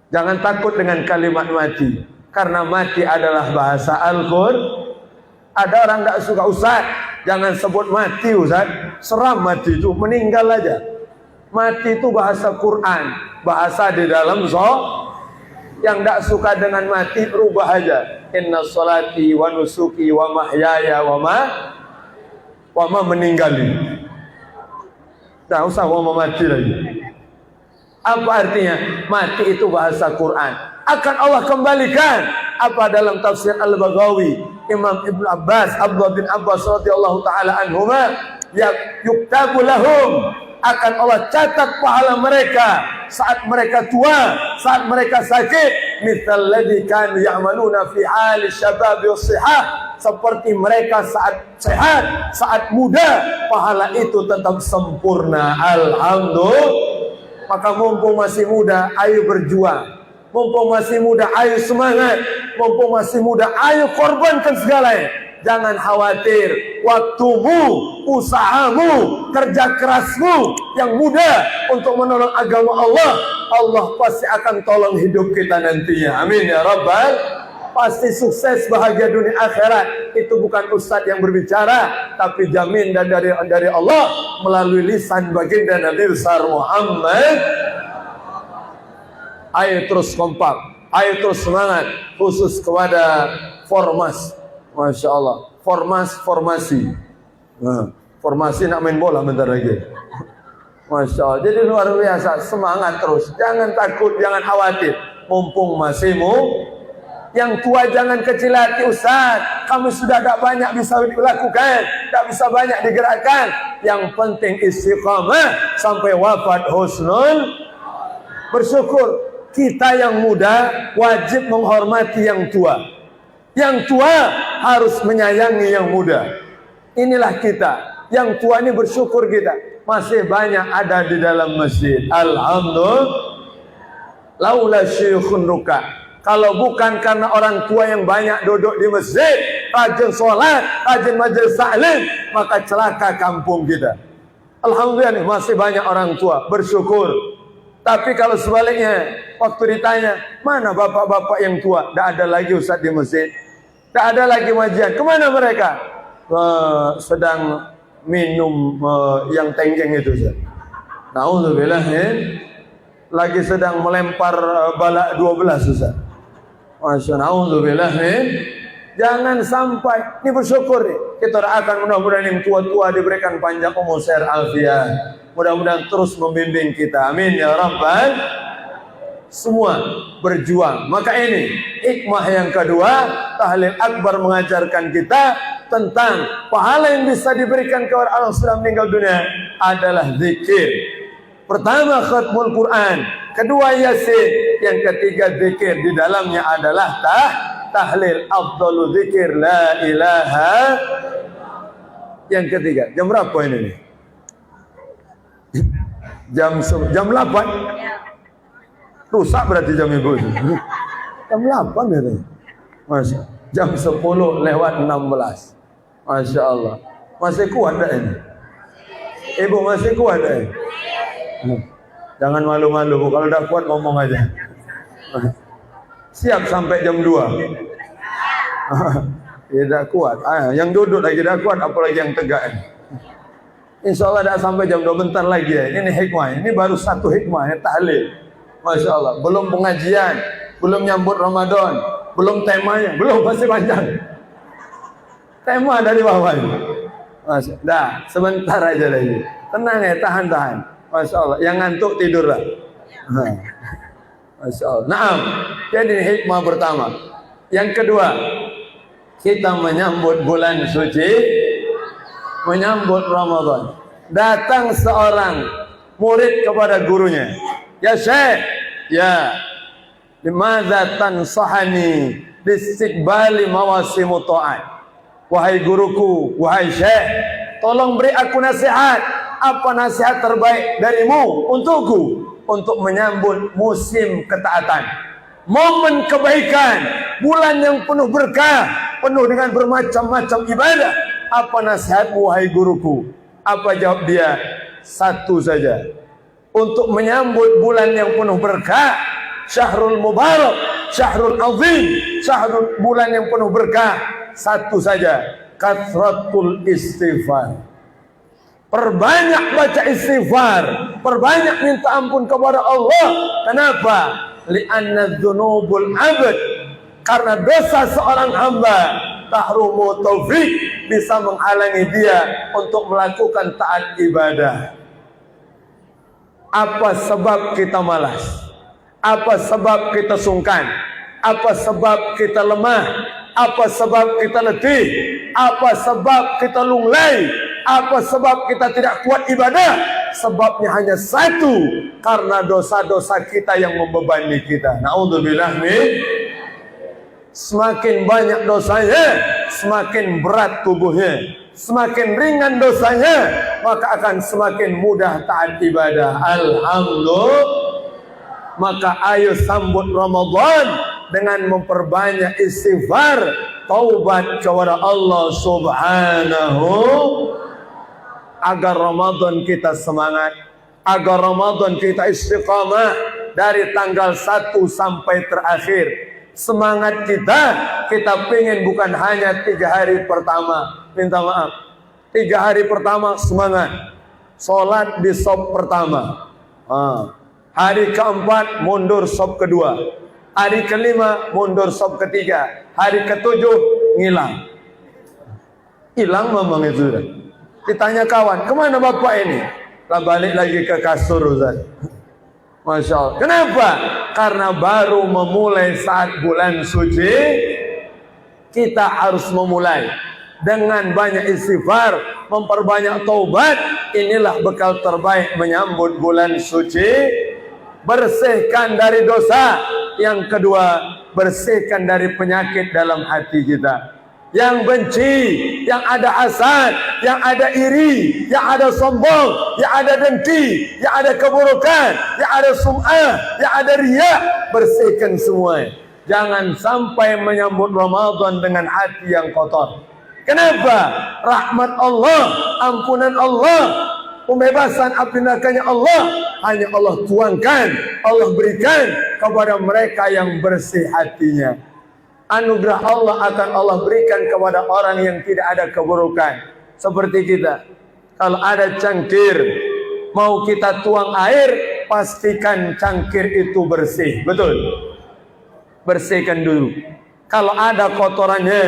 Jangan takut dengan kalimat mati, karena mati adalah bahasa Al-Qur'an. Ada orang tak suka, Ustaz, jangan sebut mati Ustaz, seram mati itu, meninggal aja. Mati itu bahasa Quran, bahasa di dalam yang tak suka dengan mati rubah aja. Inna salati wa nusuki wa mahyaya wa ma meninggali. Tak usah wa mati lagi. Apa artinya? Mati itu bahasa Quran. Akan Allah kembalikan. Apa dalam tafsir Al-Baghawi, Imam Ibn Abbas, Abdullah bin Abbas radhiyallahu taala anhuma, yuktabu lahum, akan Allah catat pahala mereka saat mereka tua, saat mereka sakit, mithal ladzi kanu ya'maluna fi hali syabab was-sihah, seperti mereka saat sehat, saat muda, pahala itu tetap sempurna. Alhamdulillah. Maka mumpung masih muda, ayo berjuang. Mumpung masih muda, ayo semangat. Mumpung masih muda, ayo korbankan segalanya. Jangan khawatir, waktumu, usahamu, kerja kerasmu yang muda untuk menolong agama Allah, Allah pasti akan tolong hidup kita nantinya. Amin ya Rabbal. Pasti sukses, bahagia dunia akhirat. Itu bukan ustadz yang berbicara, tapi jamin dari Allah melalui lisan baginda Nabi besar Muhammad. Ayo terus kompak, ayo terus semangat, khusus kepada Formas. Masya Allah, formasi. Nah, formasi nak main bola bentar lagi. Masya Allah, jadi luar biasa, semangat terus. Jangan takut, jangan khawatir. Mumpung masih yang tua jangan kecil hati, Ustaz. Kamu sudah tak banyak bisa dilakukan, tak bisa banyak digerakkan. Yang penting istiqamah sampai wafat husnul. Bersyukur. Kita yang muda wajib menghormati yang tua. Yang tua harus menyayangi yang muda. Inilah kita. Yang tua ini bersyukur kita. Masih banyak ada di dalam masjid. Alhamdulillah. Laula syekhun ruka. Kalau bukan karena orang tua yang banyak duduk di masjid, rajin sholat, rajin majelis taklim, maka celaka kampung kita. Alhamdulillah nih, masih banyak orang tua. Bersyukur. Tapi kalau sebaliknya, waktu ditanya, mana bapak-bapak yang tua? Tak ada lagi Ustaz di masjid. Tak ada lagi majian. Kemana mereka? Sedang minum yang tenggeng itu Ustaz. Na'udzubillah, lagi sedang melempar balak 12 Ustaz. Masya Allah, na'udzubillah. Jangan sampai, ini bersyukur nih. Kita akan mudah-mudahan yang tua-tua diberikan panjang umur, sehat, afiat. Mudah-mudahan terus membimbing kita. Amin ya Rabbal. Semua berjuang. Maka ini hikmah yang kedua, tahlil akbar mengajarkan kita tentang pahala yang bisa diberikan kepada orang sudah meninggal dunia adalah zikir. Pertama khatmul Quran, kedua yasin, yang ketiga zikir. Di dalamnya adalah tahlil. Afdalu zikir la ilaha. Yang ketiga, jam berapa ini nih? Jam 8. Rusak berarti jam ibu itu. Jam 8 ya. Masya. Jam 10 lewat 16. Masya Allah. Masih kuat tak ini? Ibu masih kuat tak ini? Jangan malu-malu, kalau dah kuat ngomong aja. Siap sampai jam 2. Tidak kuat. Yang duduk lagi dah kuat, apalagi yang tegak ini. Insya Allah dah sampai jam 2, bentar lagi ya. Ini hikmah, ini baru satu hikmah ya, tahlil. Masya Allah, belum pengajian, belum nyambut Ramadan, belum temanya, belum, masih panjang. Tema dari bawah ini. Masya Allah, dah sebentar aja lagi. Tenang ya, tahan-tahan. Masya Allah, yang ngantuk tidurlah. Masya Allah. Nah, jadi hikmah pertama. Yang kedua, kita menyambut bulan suci, menyambut Ramadan. Datang seorang murid kepada gurunya, ya Syekh, ya, limadza tansahani bistiqbali mawasimu ta'at. Wahai guruku, wahai Syekh, tolong beri aku nasihat. Apa nasihat terbaik darimu untukku untuk menyambut musim ketaatan, momen kebaikan, bulan yang penuh berkah, penuh dengan bermacam-macam ibadah? Apa nasihatmu wahai guruku? Apa jawab dia? Satu saja. Untuk menyambut bulan yang penuh berkah, syahrul mubarak, syahrul azim, syahrul bulan yang penuh berkah. Satu saja, kathratul istighfar. Perbanyak baca istighfar, perbanyak minta ampun kepada Allah. Kenapa? Li'anna dzunubul abd, karena dosa seorang hamba tahrumu taufik, bisa menghalangi dia untuk melakukan taat ibadah. Apa sebab kita malas? Apa sebab kita sungkan? Apa sebab kita lemah? Apa sebab kita letih? Apa sebab kita lunglai? Apa sebab kita tidak kuat ibadah? Sebabnya hanya satu, karena dosa-dosa kita yang membebani kita. Na'udzubillah min. Semakin banyak dosanya, semakin berat tubuhnya. Semakin ringan dosanya, maka akan semakin mudah taat ibadah. Alhamdulillah. Maka ayo sambut Ramadan dengan memperbanyak istighfar, taubat kepada Allah Subhanahu, agar Ramadan kita semangat, agar Ramadan kita istiqamah dari tanggal 1 sampai terakhir. Semangat kita pengen bukan hanya 3 hari pertama, minta maaf, 3 hari pertama semangat, sholat di sop pertama, hari keempat mundur sop kedua, hari kelima mundur sop ketiga, hari ketujuh ngilang. Hilang memang itu. Ditanya kawan, kemana bapak ini? Lah balik lagi ke kasur, Ustaz. Masya Allah. Kenapa? Karena baru memulai saat bulan suci. Kita harus memulai dengan banyak istighfar, memperbanyak taubat. Inilah bekal terbaik menyambut bulan suci. Bersihkan dari dosa. Yang kedua, bersihkan dari penyakit dalam hati kita. Yang benci, yang ada hasad, yang ada iri, yang ada sombong, yang ada dengki, yang ada keburukan, yang ada sum'ah, yang ada riya, bersihkan semua. Jangan sampai menyambut Ramadan dengan hati yang kotor. Kenapa? Rahmat Allah, ampunan Allah, pembebasan api nerakanya Allah, hanya Allah tuangkan, Allah berikan kepada mereka yang bersih hatinya. Anugerah Allah akan Allah berikan kepada orang yang tidak ada keburukan. Seperti kita, kalau ada cangkir, mau kita tuang air, pastikan cangkir itu bersih. Betul? Bersihkan dulu. Kalau ada kotorannya,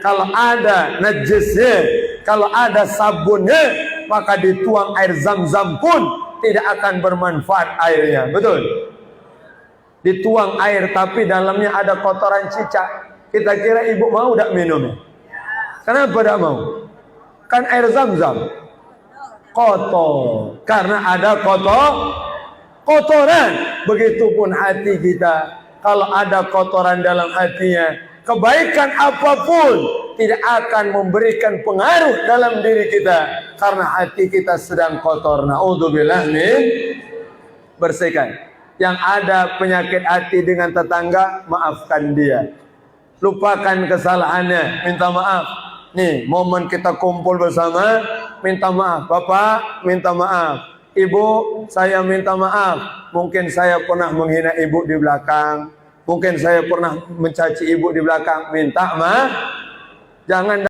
kalau ada najisnya, kalau ada sabunnya, maka dituang air zam-zam pun tidak akan bermanfaat airnya. Betul? Dituang air tapi dalamnya ada kotoran cicak, kita kira ibu mau tak minumnya? Kenapa tak mau? Kan air zam-zam kotor, karena ada kotoran. Begitupun hati kita, kalau ada kotoran dalam hatinya, kebaikan apapun tidak akan memberikan pengaruh dalam diri kita, karena hati kita sedang kotor. Na'udzubillah min. Bersihkan. Yang ada penyakit hati dengan tetangga, maafkan dia. Lupakan kesalahannya, minta maaf. Nih, momen kita kumpul bersama, minta maaf. Bapak, minta maaf. Ibu, saya minta maaf. Mungkin saya pernah menghina ibu di belakang. Mungkin saya pernah mencaci ibu di belakang. Minta maaf. Jangan